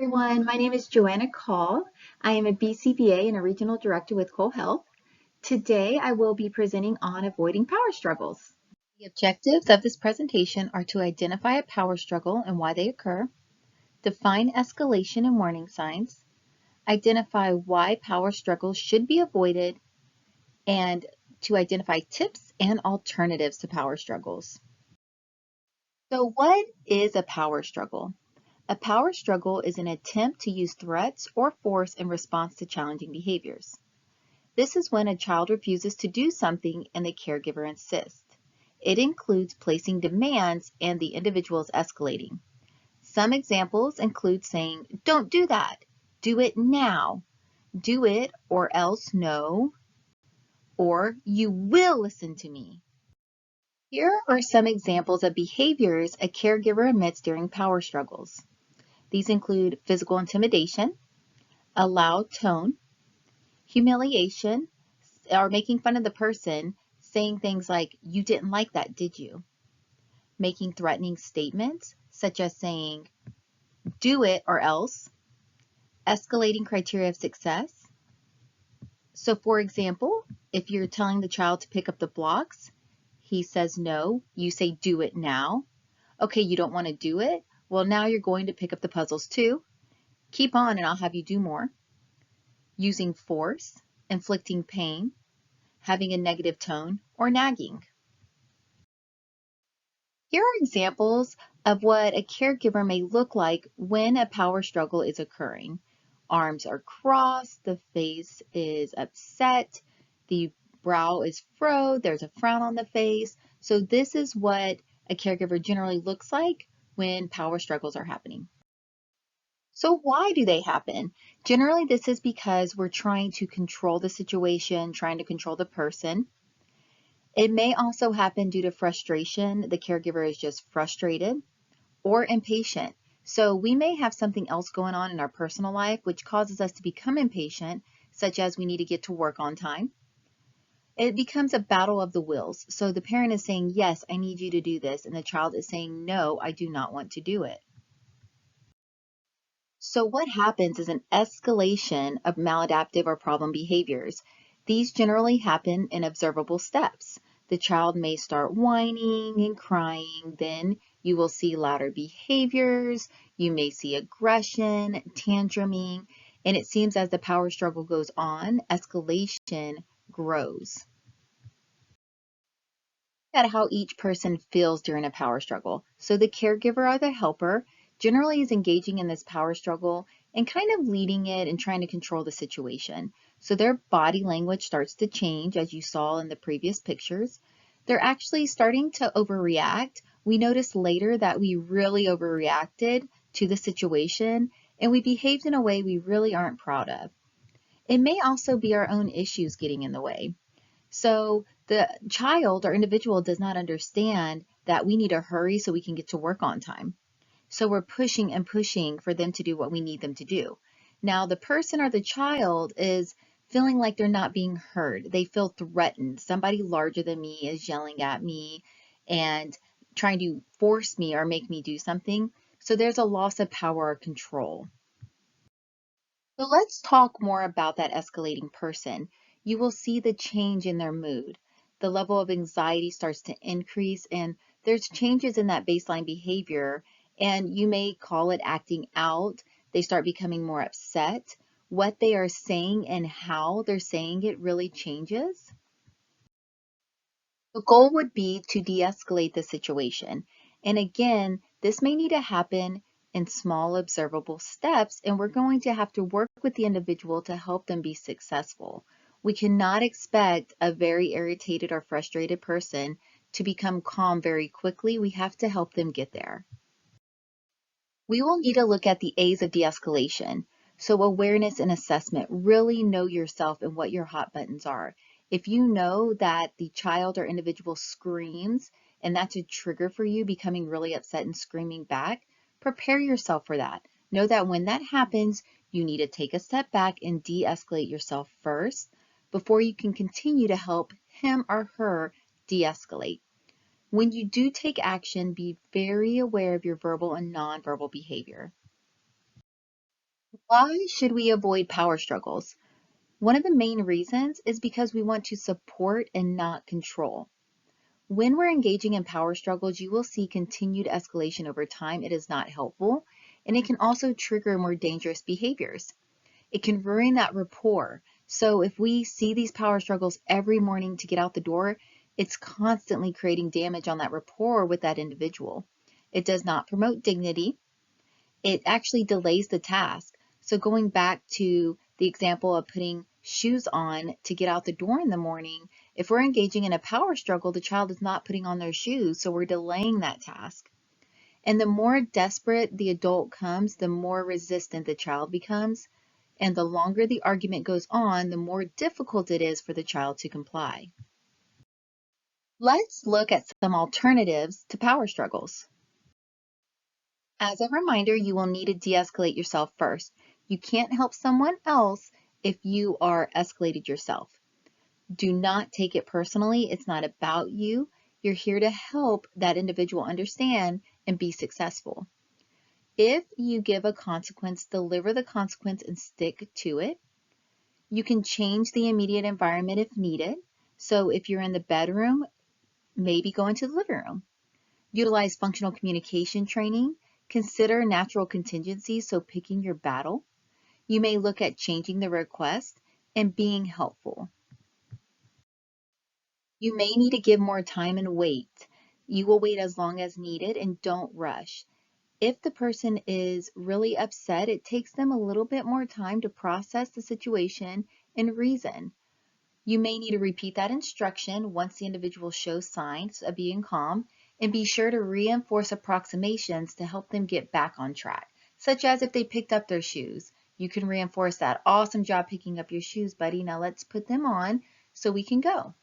Everyone, my name is JoAnna Kaul. I am a BCBA and a regional director with Cole Health. Today I will be presenting on avoiding power struggles. The objectives of this presentation are to identify a power struggle and why they occur, define escalation and warning signs, identify why power struggles should be avoided, and to identify tips and alternatives to power struggles. So what is a power struggle? A power struggle is an attempt to use threats or force in response to challenging behaviors. This is when a child refuses to do something and the caregiver insists. It includes placing demands and the individual is escalating. Some examples include saying, "Don't do that," "Do it now," "Do it or else no," or "You will listen to me." Here are some examples of behaviors a caregiver admits during power struggles. These include physical intimidation, a loud tone, humiliation, or making fun of the person, saying things like, "You didn't like that, did you?" Making threatening statements, such as saying, "Do it or else," escalating criteria of success. So for example, if you're telling the child to pick up the blocks, he says no, you say, "Do it now." "Okay, you don't want to do it? Well, now you're going to pick up the puzzles too. Keep on and I'll have you do more." Using force, inflicting pain, having a negative tone, or nagging. Here are examples of what a caregiver may look like when a power struggle is occurring. Arms are crossed, the face is upset, the brow is furrowed, there's a frown on the face. So this is what a caregiver generally looks like when power struggles are happening. So why do they happen? Generally, this is because we're trying to control the situation, trying to control the person. It may also happen due to frustration. The caregiver is just frustrated or impatient. So we may have something else going on in our personal life which causes us to become impatient, such as we need to get to work on time. It becomes a battle of the wills. So the parent is saying, "Yes, I need you to do this," and the child is saying, "No, I do not want to do it." So what happens is an escalation of maladaptive or problem behaviors. These generally happen in observable steps. The child may start whining and crying, then you will see louder behaviors, you may see aggression, tantruming, and it seems as the power struggle goes on, escalation grows. At how each person feels during a power struggle. So the caregiver or the helper generally is engaging in this power struggle and kind of leading it and trying to control the situation. So their body language starts to change, as you saw in the previous pictures. They're actually starting to overreact. We noticed later that we really overreacted to the situation and we behaved in a way we really aren't proud of. It may also be our own issues getting in the way. So the child or individual does not understand that we need to hurry so we can get to work on time. So we're pushing and pushing for them to do what we need them to do. Now the person or the child is feeling like they're not being heard. They feel threatened. Somebody larger than me is yelling at me and trying to force me or make me do something. So there's a loss of power or control. So let's talk more about that escalating person. You will see the change in their mood. The level of anxiety starts to increase and there's changes in that baseline behavior, and you may call it acting out. They start becoming more upset. What they are saying and how they're saying it really changes. The goal would be to de-escalate the situation. And again, this may need to happen in small observable steps, and we're going to have to work with the individual to help them be successful. We cannot expect a very irritated or frustrated person to become calm very quickly. We have to help them get there. We will need to look at the A's of de-escalation. So awareness and assessment, really know yourself and what your hot buttons are. If you know that the child or individual screams and that's a trigger for you becoming really upset and screaming back, prepare yourself for that. Know that when that happens, you need to take a step back and de-escalate yourself first before you can continue to help him or her de-escalate. When you do take action, be very aware of your verbal and nonverbal behavior. Why should we avoid power struggles? One of the main reasons is because we want to support and not control. When we're engaging in power struggles, you will see continued escalation over time. It is not helpful, and it can also trigger more dangerous behaviors. It can ruin that rapport. So if we see these power struggles every morning to get out the door, it's constantly creating damage on that rapport with that individual. It does not promote dignity. It actually delays the task. So going back to the example of putting shoes on to get out the door in the morning, if we're engaging in a power struggle, the child is not putting on their shoes, so we're delaying that task. And the more desperate the adult comes, the more resistant the child becomes. And the longer the argument goes on, the more difficult it is for the child to comply. Let's look at some alternatives to power struggles. As a reminder, you will need to de-escalate yourself first. You can't help someone else if you are escalated yourself. Do not take it personally. It's not about you. You're here to help that individual understand and be successful. If you give a consequence, deliver the consequence and stick to it. You can change the immediate environment if needed. So if you're in the bedroom, maybe go into the living room. Utilize functional communication training. Consider natural contingencies, so picking your battle. You may look at changing the request and being helpful. You may need to give more time and wait. You will wait as long as needed and don't rush. If the person is really upset, it takes them a little bit more time to process the situation and reason. You may need to repeat that instruction once the individual shows signs of being calm, and be sure to reinforce approximations to help them get back on track, such as if they picked up their shoes. You can reinforce that. Awesome job picking up your shoes, buddy. Now let's put them on so we can go.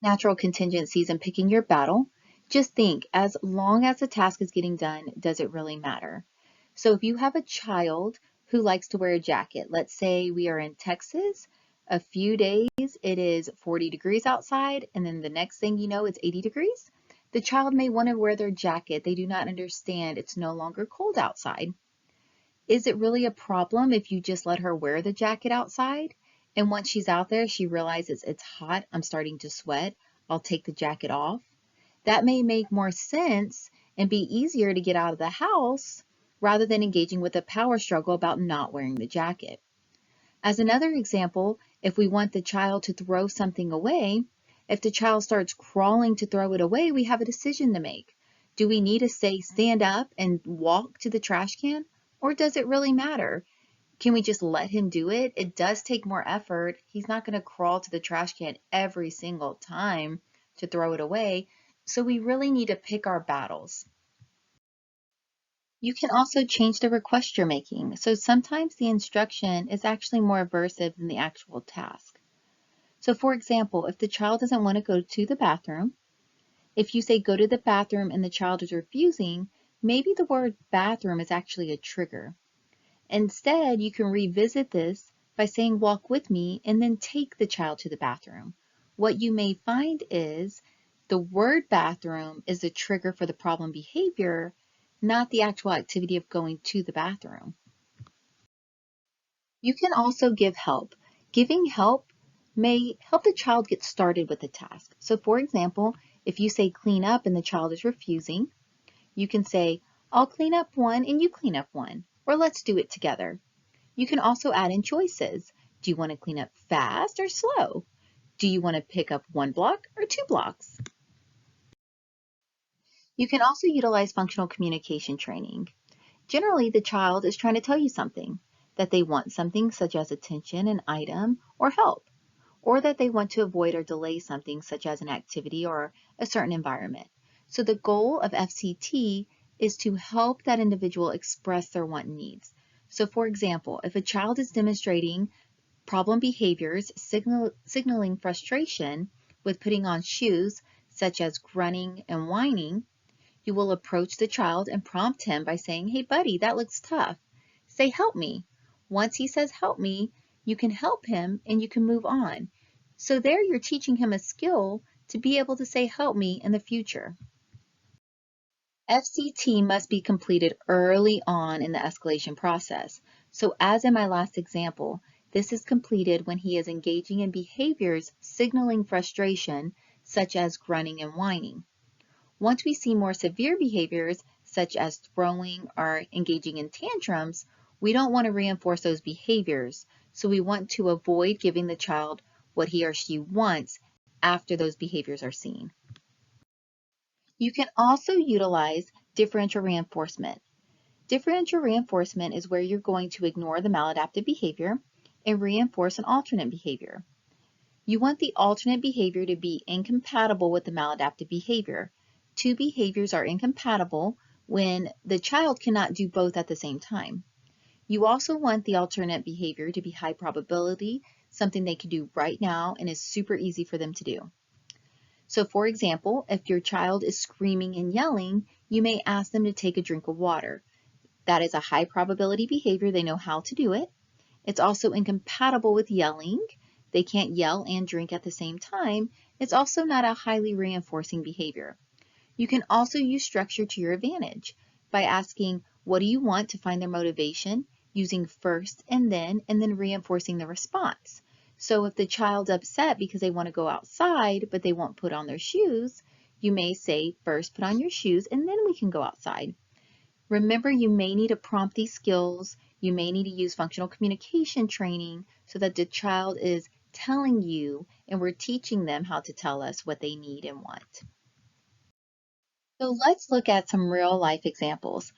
Natural contingencies and picking your battle. Just think, as long as the task is getting done, does it really matter? So if you have a child who likes to wear a jacket, let's say we are in Texas, a few days it is 40 degrees outside, and then the next thing you know, it's 80 degrees. The child may want to wear their jacket. They do not understand it's no longer cold outside. Is it really a problem if you just let her wear the jacket outside? And once she's out there, she realizes it's hot, I'm starting to sweat, I'll take the jacket off. That may make more sense and be easier to get out of the house rather than engaging with a power struggle about not wearing the jacket. As another example, if we want the child to throw something away, if the child starts crawling to throw it away, we have a decision to make. Do we need to say stand up and walk to the trash can? Or does it really matter? Can we just let him do it? It does take more effort. He's not going to crawl to the trash can every single time to throw it away. So we really need to pick our battles. You can also change the request you're making. So sometimes the instruction is actually more aversive than the actual task. So for example, if the child doesn't want to go to the bathroom, if you say go to the bathroom and the child is refusing, maybe the word bathroom is actually a trigger. Instead, you can revisit this by saying walk with me and then take the child to the bathroom. What you may find is the word bathroom is the trigger for the problem behavior, not the actual activity of going to the bathroom. You can also give help. Giving help may help the child get started with the task. So for example, if you say clean up and the child is refusing, you can say, I'll clean up one and you clean up one, or let's do it together. You can also add in choices. Do you want to clean up fast or slow? Do you want to pick up 1 block or 2 blocks? You can also utilize functional communication training. Generally, the child is trying to tell you something, that they want something such as attention, an item, or help, or that they want to avoid or delay something such as an activity or a certain environment. So the goal of FCT is to help that individual express their want and needs. So for example, if a child is demonstrating problem behaviors, signaling frustration with putting on shoes, such as grunting and whining, you will approach the child and prompt him by saying, hey buddy, that looks tough. Say help me. Once he says help me, you can help him and you can move on. So there you're teaching him a skill to be able to say help me in the future. FCT must be completed early on in the escalation process. So as in my last example, this is completed when he is engaging in behaviors signaling frustration, such as grunting and whining. Once we see more severe behaviors, such as throwing or engaging in tantrums, we don't want to reinforce those behaviors. So we want to avoid giving the child what he or she wants after those behaviors are seen. You can also utilize differential reinforcement. Differential reinforcement is where you're going to ignore the maladaptive behavior and reinforce an alternate behavior. You want the alternate behavior to be incompatible with the maladaptive behavior. Two behaviors are incompatible when the child cannot do both at the same time. You also want the alternate behavior to be high probability, something they can do right now and is super easy for them to do. So for example, if your child is screaming and yelling, you may ask them to take a drink of water. That is a high probability behavior. They know how to do it. It's also incompatible with yelling. They can't yell and drink at the same time. It's also not a highly reinforcing behavior. You can also use structure to your advantage by asking, what do you want, to find their motivation, using first and then reinforcing the response. So if the child's upset because they want to go outside, but they won't put on their shoes, you may say, first put on your shoes and then we can go outside. Remember, you may need to prompt these skills. You may need to use functional communication training so that the child is telling you and we're teaching them how to tell us what they need and want. So let's look at some real life examples.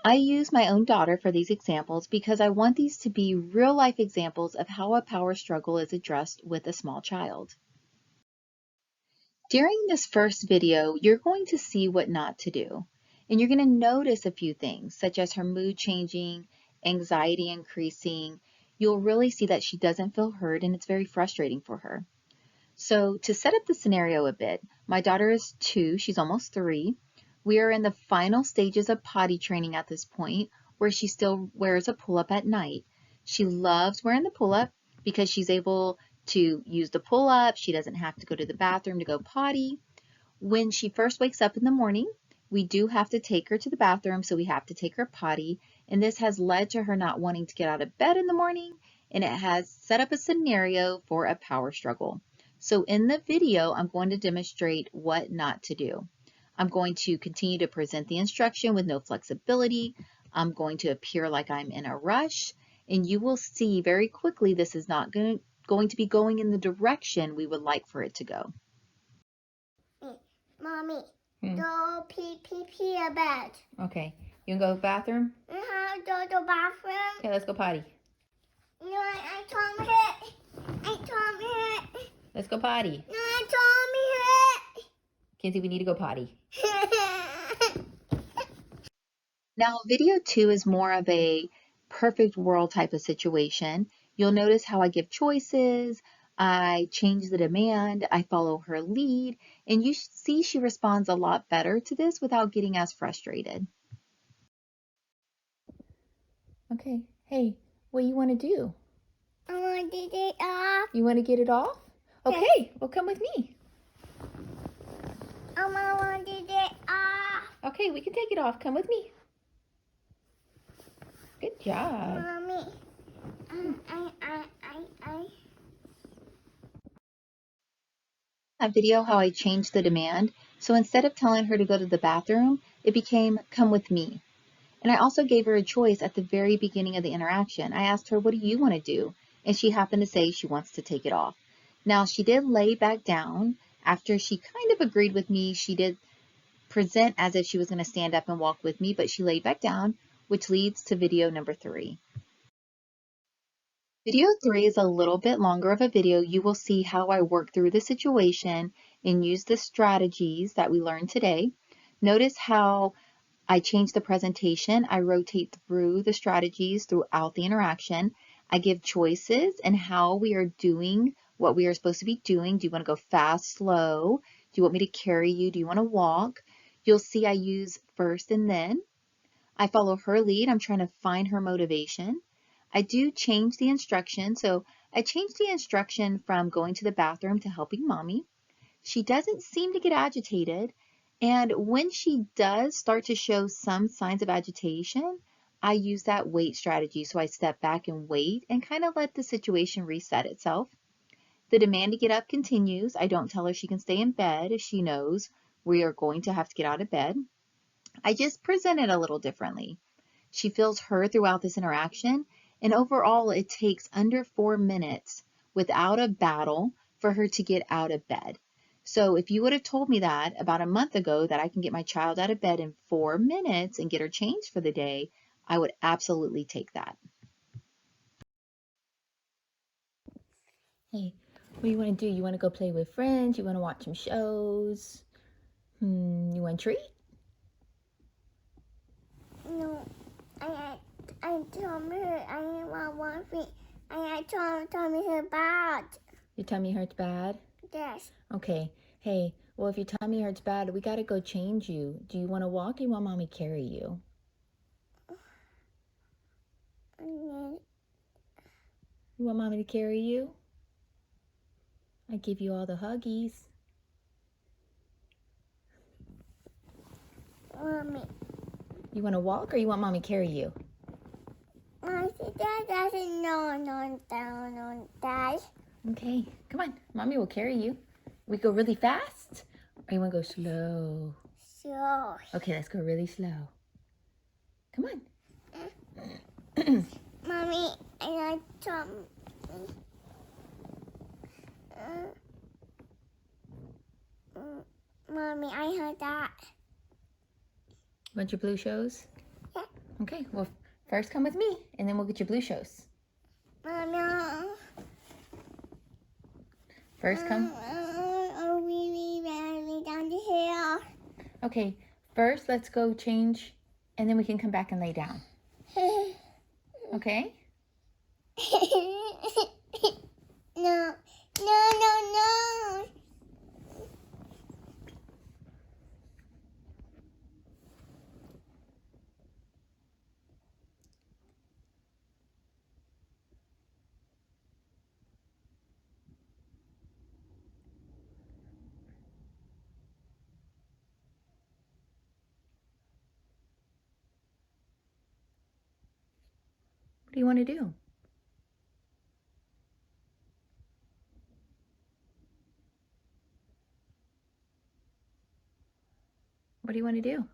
I use my own daughter for these examples because I want these to be real life examples of how a power struggle is addressed with a small child. During this first video, you're going to see what not to do. And you're going to notice a few things, such as her mood changing, anxiety increasing. You'll really see that she doesn't feel heard and it's very frustrating for her. So to set up the scenario a bit, my daughter is 2, she's almost 3. We are in the final stages of potty training at this point, where she still wears a pull-up at night. She loves wearing the pull-up because she's able to use the pull-up. She doesn't have to go to the bathroom to go potty. When she first wakes up in the morning, we do have to take her to the bathroom, so we have to take her potty, and this has led to her not wanting to get out of bed in the morning, and it has set up a scenario for a power struggle. So in the video, I'm going to demonstrate what not to do. I'm going to continue to present the instruction with no flexibility. I'm going to appear like I'm in a rush, and you will see very quickly this is not going to be going in the direction we would like for it to go. Mommy, go pee a bed. Okay, you can go to the bathroom? Go to the bathroom. Okay, let's go potty. No, I told me. Let's go potty. No, I told me. Kinsey, we need to go potty. Now, video 2 is more of a perfect world type of situation. You'll notice how I give choices, I change the demand, I follow her lead, and you see she responds a lot better to this without getting as frustrated. Okay, hey, what do you want to do? I want to get it off. You want to get it off? Okay, well, come with me. I want to get it off. Okay, we can take it off. Come with me. Good job. Mommy, A video how I changed the demand. So instead of telling her to go to the bathroom, it became come with me. And I also gave her a choice at the very beginning of the interaction. I asked her, what do you want to do? And she happened to say she wants to take it off. Now she did lay back down. After she kind of agreed with me, she did present as if she was going to stand up and walk with me, but she laid back down, which leads to video number 3. Video 3 is a little bit longer of a video. You will see how I work through the situation and use the strategies that we learned today. Notice how I change the presentation. I rotate through the strategies throughout the interaction. I give choices and how we are doing what we are supposed to be doing. Do you want to go fast, slow? Do you want me to carry you? Do you want to walk? You'll see I use first and then. I follow her lead. I'm trying to find her motivation. I do change the instruction. So I changed the instruction from going to the bathroom to helping mommy. She doesn't seem to get agitated. And when she does start to show some signs of agitation, I use that wait strategy. So I step back and wait and kind of let the situation reset itself. The demand to get up continues. I don't tell her she can stay in bed if she knows we are going to have to get out of bed. I just present it a little differently. She feels heard throughout this interaction, and overall, it takes under 4 minutes without a battle for her to get out of bed. So if you would have told me that about a month ago, that I can get my child out of bed in 4 minutes and get her changed for the day, I would absolutely take that. Hey, what do you want to do? You want to go play with friends? You want to watch some shows? You want a treat? No, I told her I want one thing. I told me her bad. Your tummy hurts bad? Yes. Okay. Hey, well, if your tummy hurts bad, we got to go change you. Do you want to walk or you want mommy carry you? And You want mommy to carry you? I give you all the huggies. Mommy. You want to walk or you want mommy to carry you? My dad doesn't know that. Okay, come on. Mommy will carry you. We go really fast or you want to go slow? So. Okay, let's go really slow. Come on. Mommy, and I told Mommy, I heard that. Want your blue shows? Yeah. Okay, well, first come with me, and then we'll get your blue shows. Mommy, First come. I'm really badly down the hill. Okay, first let's go change, and then we can come back and lay down. Okay? No, no, no, no. What do you want to do? What do you want to do?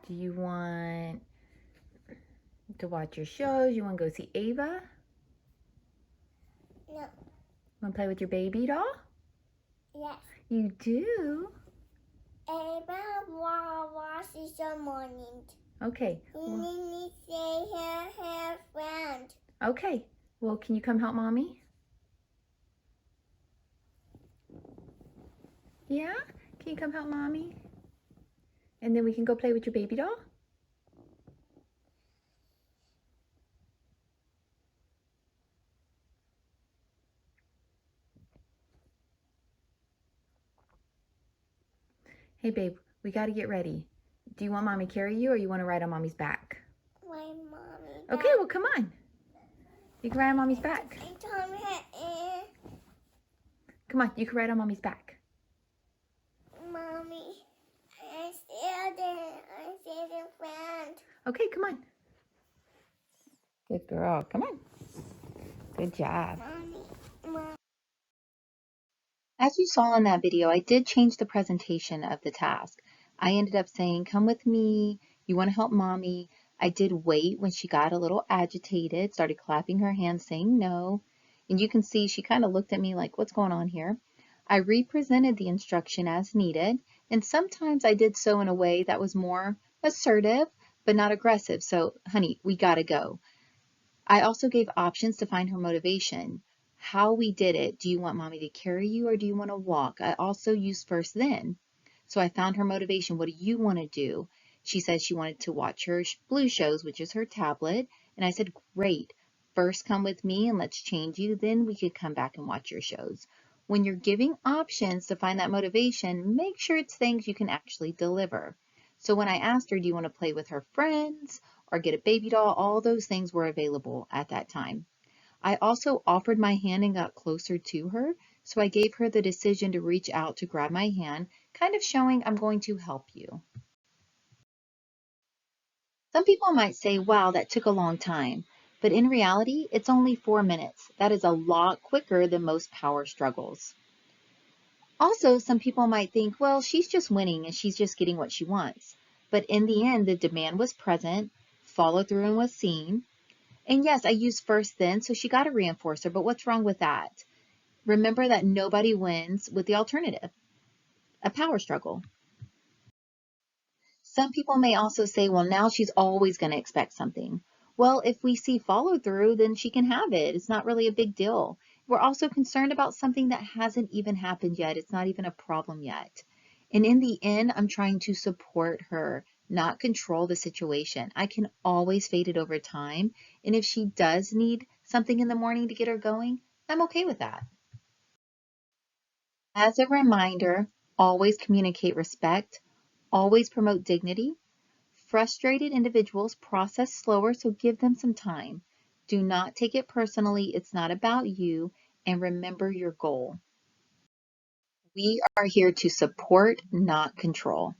Do you want to watch your shows? You want to go see Ava? No. Want to play with your baby doll? Yes. You do? Ava washes the morning. Okay. And then we say her friend. Okay. Well, can you come help mommy? Yeah? Can you come help mommy? And then we can go play with your baby doll? Hey, babe, we got to get ready. Do you want mommy to carry you or you want to ride on mommy's back? My mommy. Okay, well, come on. You can ride on mommy's back. I told her Come on, you can ride on mommy's back. Mommy, I still the friend. Okay, come on. Good girl. Come on. Good job. Mommy. As you saw in that video, I did change the presentation of the task. I ended up saying, come with me, you want to help mommy. I did wait when she got a little agitated, started clapping her hands saying no. And you can see she kind of looked at me like, what's going on here? I represented the instruction as needed, and sometimes I did so in a way that was more assertive, but not aggressive. So, honey, we gotta go. I also gave options to find her motivation. How we did it. Do you want mommy to carry you or do you want to walk? I also used first then. So I found her motivation. What do you want to do? She said she wanted to watch her blue shows, which is her tablet. And I said, great. First come with me and let's change you. Then we could come back and watch your shows. When you're giving options to find that motivation, make sure it's things you can actually deliver. So when I asked her, do you want to play with her friends or get a baby doll? All those things were available at that time. I also offered my hand and got closer to her, so I gave her the decision to reach out to grab my hand, kind of showing I'm going to help you. Some people might say, wow, that took a long time. But in reality, it's only 4 minutes. That is a lot quicker than most power struggles. Also, some people might think, well, she's just winning and she's just getting what she wants. But in the end, the demand was present, follow through and was seen. And yes, I used first then, so she got a reinforcer, but what's wrong with that? Remember that nobody wins with the alternative, a power struggle. Some people may also say, well, now she's always going to expect something. Well, if we see follow through, then she can have it. It's not really a big deal. We're also concerned about something that hasn't even happened yet. It's not even a problem yet. And in the end, I'm trying to support her, not control the situation. I can always fade it over time. And if she does need something in the morning to get her going, I'm okay with that. As a reminder, always communicate respect, always promote dignity. Frustrated individuals process slower, so give them some time. Do not take it personally. It's not about you. And remember your goal. We are here to support, not control.